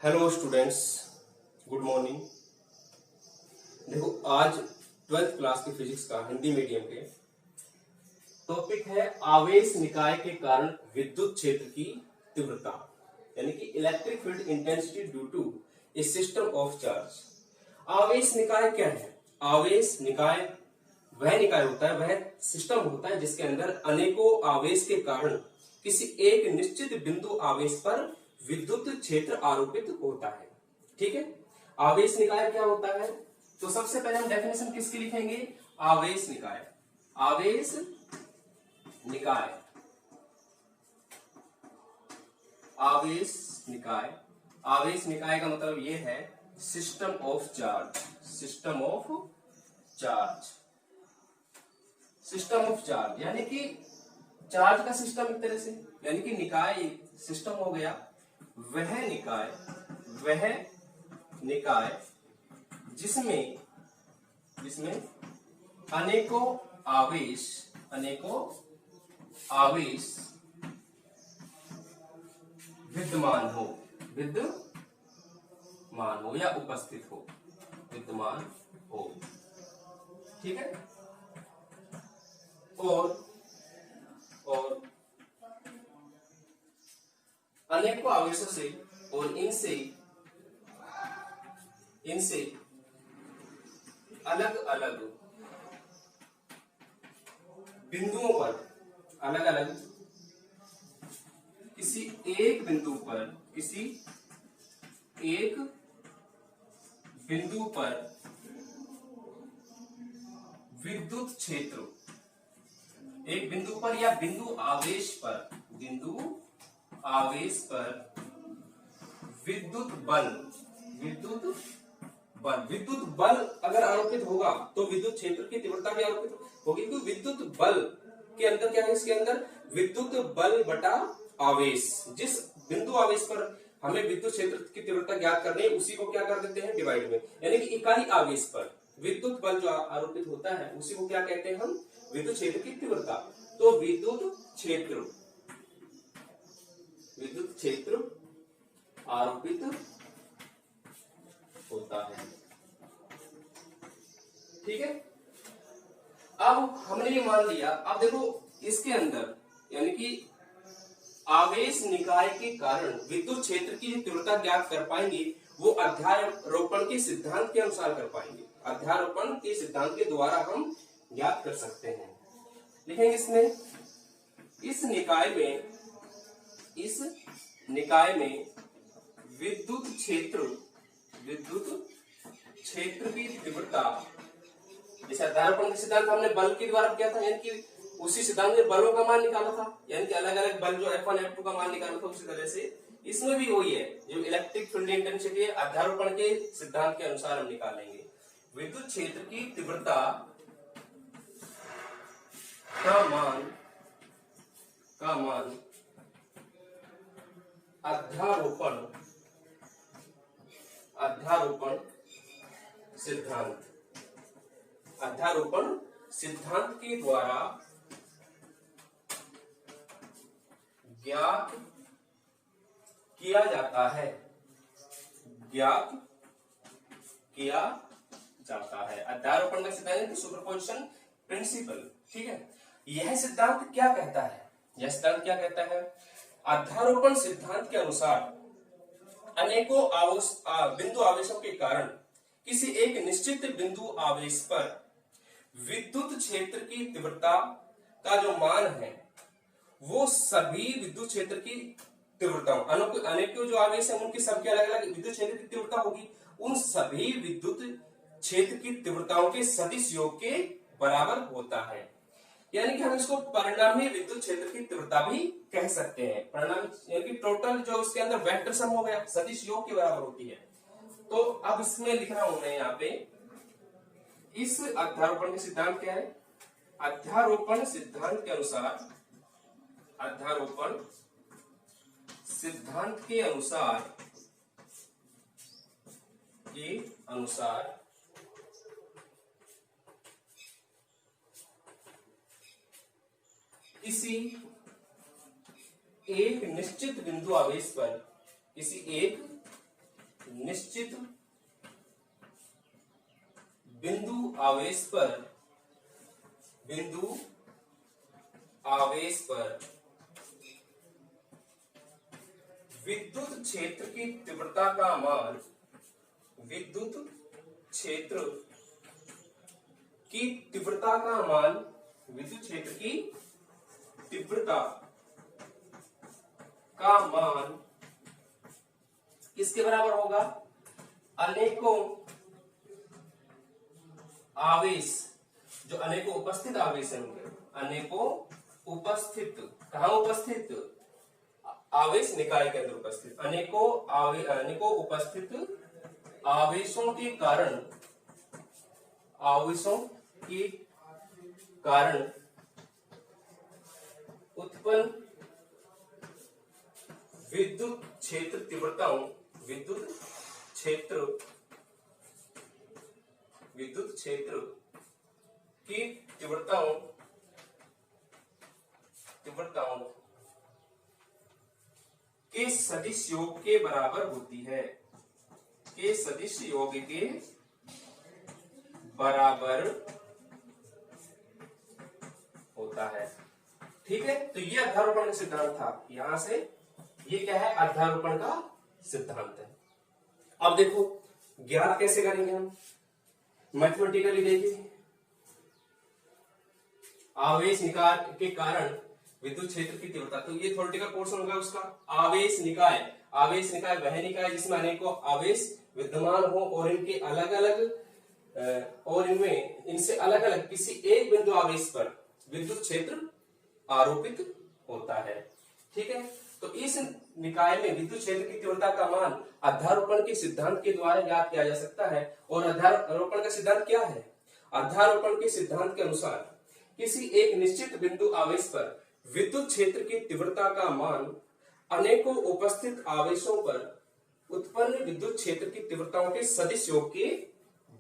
Hello students, good morning. देखो, आज 12th class की फिजिक्स का हिंदी मीडियम के टॉपिक है आवेश निकाय के कारण विद्युत क्षेत्र की तीव्रता, यानी कि electric field intensity due to a system of charge. आवेश निकाय क्या है? आवेश निकाय वह निकाय होता है, वह सिस्टम होता है जिसके अंदर अनेकों आवेश के कारण किसी एक निश्चित बिंदु आवेश पर विद्युत क्षेत्र आरोपित होता है। ठीक है, आवेश निकाय क्या होता है? तो सबसे पहले हम डेफिनेशन किसकी लिखेंगे? आवेश निकाय। आवेश निकाय, आवेश निकाय, आवेश निकाय का मतलब यह है system of charge. System of charge, system of charge यानी कि चार्ज का सिस्टम एक तरह से, यानी कि निकाय सिस्टम हो गया। वह निकाय जिसमें अनेकों आवेश विद्यमान हो या उपस्थित हो, विद्यमान हो। ठीक है, और अनेकों आवेशों से और इनसे अलग अलग बिंदुओं पर, अलग अलग किसी एक बिंदु पर विद्युत क्षेत्र, एक बिंदु पर या बिंदु आवेश पर विद्युत बल अगर आरोपित होगा तो विद्युत क्षेत्र की तीव्रता भी आरोपित होगी। तो विद्युत बल के अंदर क्या है? इसके अंदर विद्युत बल बटा आवेश। जिस बिंदु आवेश पर हमें विद्युत क्षेत्र की तीव्रता ज्ञात करनी है उसी को क्या कर देते हैं? डिवाइड में, यानी कि इकाई आवेश पर विद्युत बल जो आरोपित होता है उसी को क्या कहते हैं हम? विद्युत क्षेत्र की तीव्रता। तो विद्युत क्षेत्र आरोपित होता है। ठीक है, अब हमने ये मान लिया। अब देखो, इसके अंदर यानी कि आवेश निकाय के कारण विद्युत क्षेत्र की तीव्रता ज्ञात कर पाएंगे वो अध्यारोपण के सिद्धांत के अनुसार कर पाएंगे। अध्यारोपण के सिद्धांत के द्वारा हम ज्ञात कर सकते हैं। लिखेंगे इसमें, इस निकाय में विद्युत क्षेत्र की तीव्रता, जैसे अध्यारोपण का सिद्धांत हमने बल के द्वारा किया था, यानी कि उसी सिद्धांत में बलों का मान निकाला था, यानी कि अलग अलग बल जो F1 F2 का मान निकाला था, उसी तरह से इसमें भी वही है। जो इलेक्ट्रिक फील्ड इंटेंसिटी है अध्यारोपण के सिद्धांत के अनुसार हम निकालेंगे। विद्युत क्षेत्र की तीव्रता का मान अध्यारोपण सिद्धांत के द्वारा ज्ञात किया जाता है। अध्यारोपण का सिद्धांत सुपरपोजिशन प्रिंसिपल। ठीक है, यह सिद्धांत क्या कहता है? अध्यारोपण सिद्धांत के अनुसार अनेकों बिंदु आवेशों के कारण किसी एक निश्चित बिंदु आवेश पर विद्युत क्षेत्र की तीव्रता का जो मान है वो सभी विद्युत क्षेत्र की तीव्रताओं, अनेकों जो आवेश है उनकी सबके अलग अलग विद्युत क्षेत्र की तीव्रता होगी, उन सभी विद्युत क्षेत्र की तीव्रताओं के सदिश योग के बराबर होता है। यानी कि हम इसको परिणामी विद्युत क्षेत्र की तीव्रता भी कह सकते हैं। परिणामी यानी कि टोटल जो उसके अंदर वेक्टर सम हो गया, सदिश योग के बराबर होती है। तो अब इसमें लिख रहा हूं मैं यहाँ पे, इस अध्यारोपण के सिद्धांत क्या है? अध्यारोपण सिद्धांत के अनुसार किसी एक निश्चित बिंदु आवेश पर निश्चित बिंदु आवेश पर विद्युत क्षेत्र की तीव्रता का मान विद्युत क्षेत्र की तीव्रता का मान किसके बराबर होगा? अनेकों आवेश, जो अनेकों उपस्थित आवेश है उनके, अनेकों उपस्थित, कहां उपस्थित? आवेश निकाय के अंदर उपस्थित, अनेकों उपस्थित आवेशों के कारण उत्पन्न विद्युत क्षेत्र तीव्रताओं की तीव्रताओं के सदिश योग के बराबर होती है, के सदिश योग के बराबर होता है। ठीक है, तो ये अध्यारोपण का सिद्धांत था। यहां से ये क्या है? अध्यारोपण का सिद्धांत है। अब देखो ज्ञात कैसे करेंगे हम, मैथमेटिकली देखिए। आवेश निकाय के कारण विद्युत क्षेत्र की तीव्रता, तो ये थ्योरेटिकल पोर्शन होगा उसका। आवेश निकाय वह निकाय जिसमें अनेकों आवेश विद्यमान हो और इनके अलग अलग और इनमें इनसे अलग अलग किसी एक बिंदु आवेश पर विद्युत क्षेत्र आरोपित होता है। ठीक है, तो इस निकाय में विद्युत क्षेत्र की तीव्रता का मान अध्यारोपण के सिद्धांत के द्वारा ज्ञात किया जा सकता है। और अध्यारोपण का सिद्धांत क्या है? अध्यारोपण के सिद्धांत के अनुसार किसी एक निश्चित बिंदु आवेश पर विद्युत क्षेत्र की तीव्रता का मान अनेकों उपस्थित आवेशों पर उत्पन्न विद्युत क्षेत्र की तीव्रताओं के सदिश योग के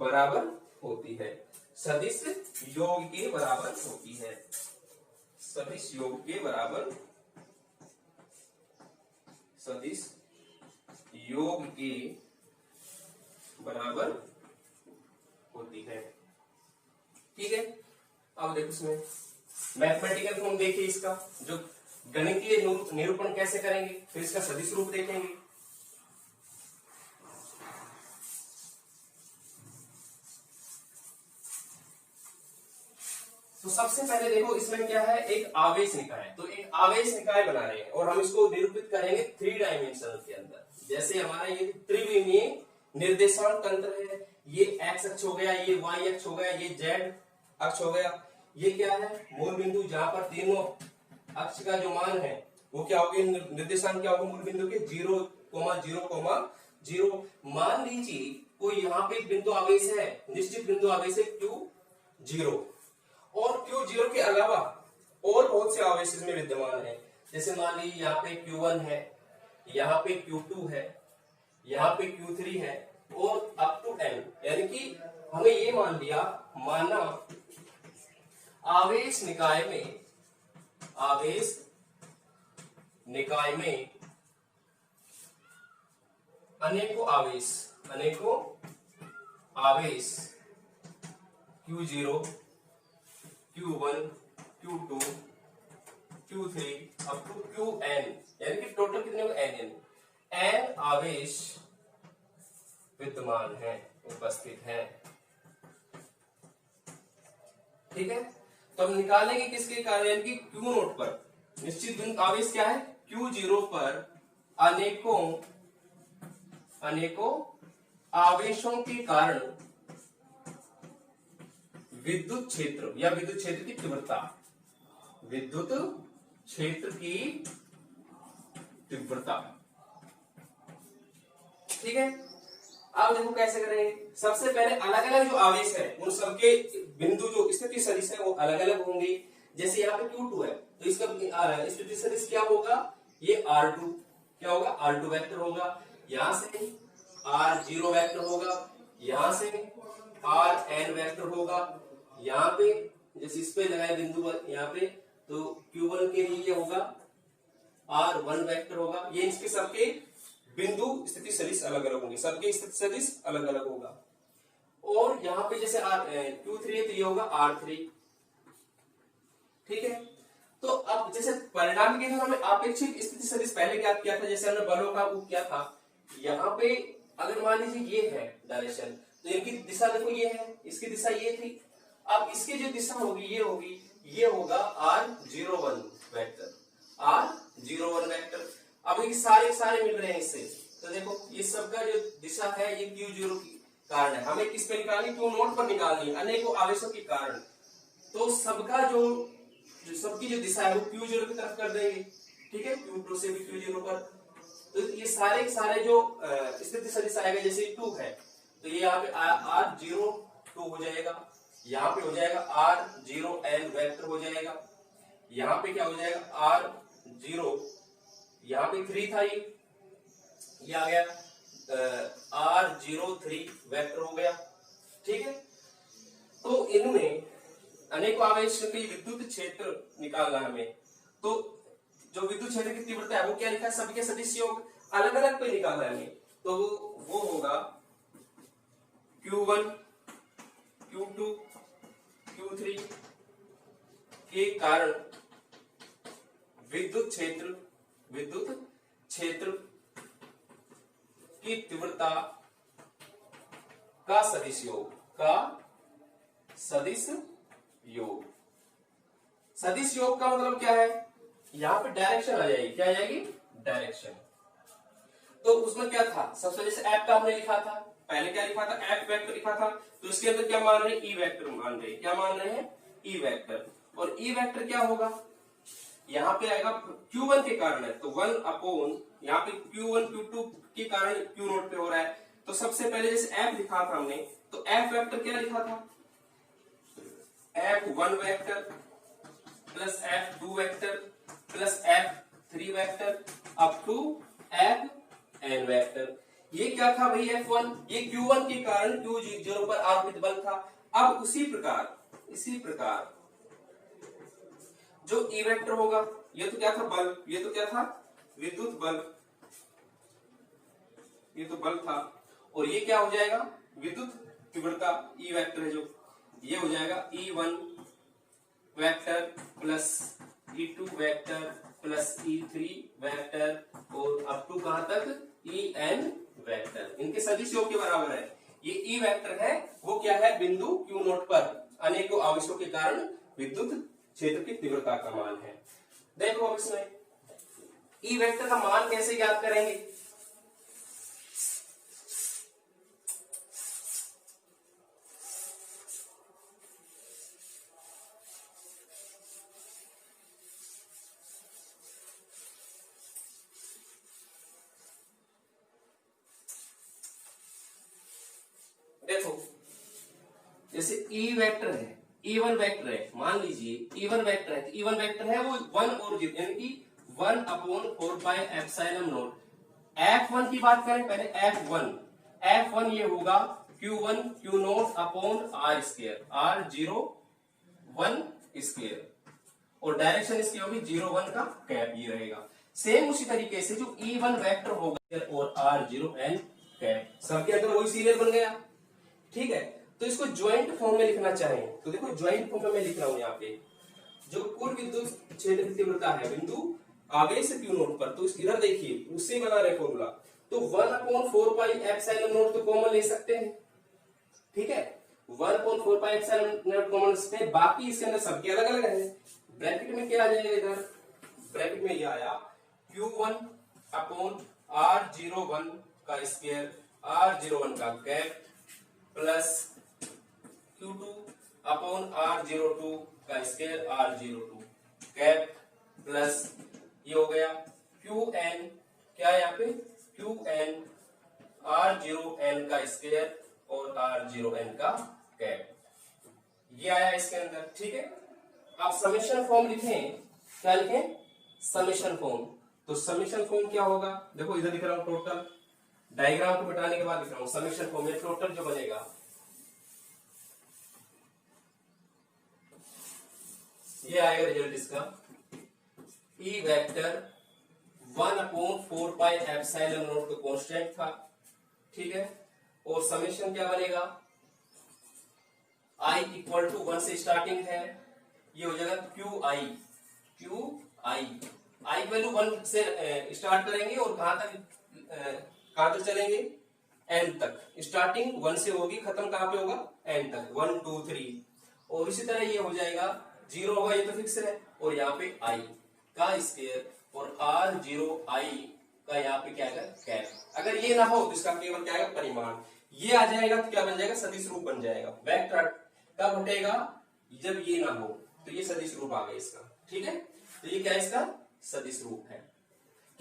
बराबर होती है। सदिश योग के बराबर होती है। सदिश योग के बराबर, सदिश योग के बराबर होती है। ठीक है, अब देखो इसमें मैथमेटिकल फॉर्म देखिए इसका, जो गणितीय निरूपण कैसे करेंगे, फिर इसका सदिश रूप देखेंगे। तो सबसे पहले देखो इसमें क्या है, एक आवेश निकाय। तो एक आवेश निकाय बना रहे हैं और हम इसको निरूपित करेंगे 3 डायमेंशन के अंदर। जैसे हमारा ये त्रिविमीय निर्देशांक तंत्र है, ये एक्स अक्ष हो गया, ये वाई अक्ष हो गया, ये जेड अक्ष हो गया। ये क्या है? मूल बिंदु, जहां पर तीनों अक्ष का जो मान है वो क्या होगा, निर्देशांक क्या होगा मूल बिंदु के? 0, 0, 0। मान लीजिए कोई यहाँ पे एक बिंदु आवेश है, निश्चित बिंदु आवेश है Q0, और Q0 के अलावा और बहुत से आवेश इसमें विद्यमान है। जैसे मान लीजिए यहाँ पे Q1 है, यहाँ पे Q2 है, यहाँ पे Q3 है और अप टू n। यानी कि हमें ये माना आवेश निकाय में अनेकों आवेश Q0, Q1, Q2, Q3 up to Qn, यानी कि टोटल कितने होंगे? n आवेश विद्यमान है, उपस्थित है। ठीक है, तो हम निकालेंगे किसके कारण, यानी कि Q नोट पर निश्चित बिंदु आवेश क्या है? Q0 पर अनेकों आवेशों के कारण विद्युत क्षेत्र या विद्युत क्षेत्र की तीव्रता, विद्युत क्षेत्र की तीव्रता। ठीक है, अब देखो कैसे करेंगे। सबसे पहले अलग अलग जो आवेश है उन सबके बिंदु जो स्थिति सदिश है वो अलग अलग होंगे। जैसे यहाँ पे Q2 है तो इसका स्थिति सदिश क्या होगा? ये R2 क्या होगा? R2 वेक्टर होगा। यहां से R0 वेक्टर होगा, यहां से Rn वेक्टर होगा। यहाँ पे जैसे इस पे लगाए बिंदु यहाँ पे, तो Q1 के लिए होगा R1 वेक्टर होगा। ये इसके सबके बिंदु स्थिति सदिश अलग अलग होंगे, सबके स्थिति सदिश अलग अलग होगा। और यहाँ पे जैसे Q3 है तो ये होगा R3, ठीक है। तो अब जैसे परिणाम के हमें आपेक्षिक स्थिति सदिश पहले ज्ञात किया था, जैसे हमने बलों का वो किया था। यहाँ पे अगर मान लीजिए ये है डायरेक्शन, तो इनकी दिशा देखो ये है, इसकी दिशा ये थी। अब इसकी जो दिशा होगी ये होगा R01 वेक्टर, R01 वेक्टर। अब ये सारे मिल रहे हैं इससे, तो देखो ये सबका जो दिशा है ये Q0 की कारण है। हमें किस पे निकालनी, Q0 पर निकालनी है, अनेकों आवेशों के कारण। तो सबका सबकी जो दिशा है वो Q0 की तरफ कर देंगे, ठीक है। Q2 से भी Q0 पर। तो ये सारे जो स्थिति सदिश आएगा, जैसे 2 है तो ये यहाँ पे R02 हो जाएगा, यहाँ पे हो जाएगा R0n वेक्टर हो जाएगा, यहाँ पे क्या हो जाएगा R0, यहाँ पे 3 था ये आ गया R03 वेक्टर हो गया, ठीक है। तो इनमें अनेक आवेश के विद्युत क्षेत्र निकालना हमें, तो जो विद्युत क्षेत्र की तीव्रता है वो क्या लिखा है, सबके सदिश योग अलग अलग पे निकालना है हमें। तो वो होगा Q1 Q2 Q3 के कारण विद्युत क्षेत्र की तीव्रता का सदिश योग सदिश योग का मतलब क्या है, यहाँ पे डायरेक्शन आ जाएगी, क्या आ जाएगी, डायरेक्शन। तो उसमें क्या था, सबसे जैसे एफ का हमने लिखा था, पहले क्या लिखा था, एफ वेक्टर लिखा था। तो इसके अंदर क्या मान रहे हैं, ई वेक्टर मान रहे हैं, क्या मान रहे हैं, ई वेक्टर। और ई वेक्टर क्या होगा, यहाँ पे आएगा Q1 के कारण है, तो 1 अपॉन यहाँ पे Q1 Q2 के कारण Q0 पे हो रहा है। तो सबसे पहले जैसे एफ लिखा था हमने, तो एफ वेक्टर क्या लिखा था, F1 vector plus F2 vector plus F3 vector up to Fn vector. ये क्या था भाई, F1, ये Q1 के कारण Q0 पर आरोपित बल था। अब इसी प्रकार जो E वेक्टर होगा, ये तो क्या था, बल, ये तो क्या था, विद्युत बल, ये तो बल था। और ये क्या हो जाएगा, विद्युत तीव्रता, E वेक्टर है जो, ये हो जाएगा E1 vector plus E2 vector plus E3 vector और अप टू कहां तक, En वेक्टर। इनके सदिश योग के बराबर है। ये E वेक्टर है, वो क्या है, बिंदु Q0 पर अनेकों आवेशों के कारण विद्युत क्षेत्र की तीव्रता का मान है। देखो अब इसमें E वेक्टर का मान कैसे ज्ञात करेंगे, देखो जैसे E वेक्टर है, E1 वेक्टर है, मान लीजिए E1 वेक्टर है, तो E1 वेक्टर है वो 1 और 0 यानी कि 1 upon 4 pi epsilon not. F1 की बात करें पहले, F1 ये होगा Q1 Q0 upon R square, R01 square, और डायरेक्शन इसकी होगी 01 का कैप, ये रहेगा। सेम उसी तरीके से जो E1 वेक्टर होगा और R0n कैप, सबके अंदर वही सीरियल बन गया, ठीक है। तो इसको ज्वाइंट फॉर्म में लिखना चाहें तो देखो ज्वाइंट फॉर्म में मैं लिख रहा हूं, यहाँ पे जो कुल विद्युत क्षेत्र की तीव्रता है बिंदु आवेश Q0 पर, तो इधर देखिए उससे बना रहे फॉर्मूला, तो 1/4 पाई एप्सिलॉन नॉट तो कॉमन ले सकते हैं, ठीक है, 1/4 पाई एप्सिलॉन नॉट कॉमन ले सकते हैं, बाकी इसके अंदर सबके अलग अलग है। ब्रैकेट में क्या आ जाएगा, इधर ब्रैकेट में ये आया Q1 अपॉन R01 का स्क्वायर, R01 का cap plus Q2 upon R02 का स्क्वायर, R02 कैप प्लस ये हो गया Qn, क्या है यहाँ पे, Qn R0n का स्क्वायर और R0n का कैप, ये आया इसके अंदर, ठीक है। आप समेशन फॉर्म लिखें, क्या लिखें, समेशन फॉर्म। तो समेशन फॉर्म क्या होगा, देखो इधर लिख रहा हूं टोटल, डायग्राम को मिटाने के बाद लिख रहा हूं समेशन फॉर्म में टोटल जो बनेगा, ये आएगा रिजल्ट इसका, E वेक्टर 1/4πε0 तो कांस्टेंट था, ठीक है। और समेशन क्या बनेगा, i इक्वल टू 1 से स्टार्टिंग है, ये हो जाएगा क्यू आई वैल्यू 1 से स्टार्ट करेंगे और कहां तक चलेंगे, एन तक। स्टार्टिंग 1 से होगी, खत्म कहां पे होगा, एन तक, 1 2 3। और इसी तरह ये हो जाएगा 0 होगा, ये तो फिक्स है, और यहाँ पे आई का स्क्वायर और r0i का यहाँ पे क्या है, कैप। अगर ये ना हो तो इसका केवल क्या है, परिमाण। ये आ जाएगा तो क्या बन जाएगा, सदिश रूप बन जाएगा। वेक्टर कब हटेगा, जब ये ना हो, तो ये सदिश रूप आ गया इसका, ठीक है। तो ये क्या है, इसका सदिश रूप है।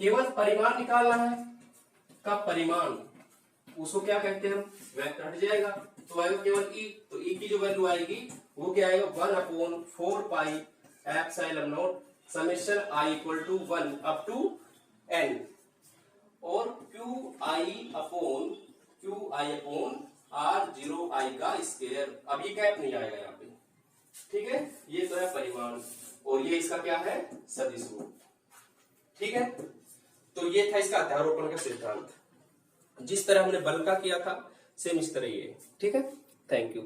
केवल परिमाण निकालना है, का परिमाण, उसको क्या कहते हैं, वेक्टर हट जाएगा तो आएगा केवल ई। तो ई की जो वैल्यू आएगी वो क्या आएगा, 1/4πε0 summation i equal to 1 up to n, और QI अपॉन R0i का स्क्वायर। अब ये कैप नहीं आएगा यहाँ पे, ठीक है। ये तो है परिमाण, और ये इसका क्या है, सदिश रूप, ठीक है। तो ये था इसका अध्यारोपण का सिद्धांत। जिस तरह हमने बल का किया था, सेम इस तरह ये, ठीक है। Thank you.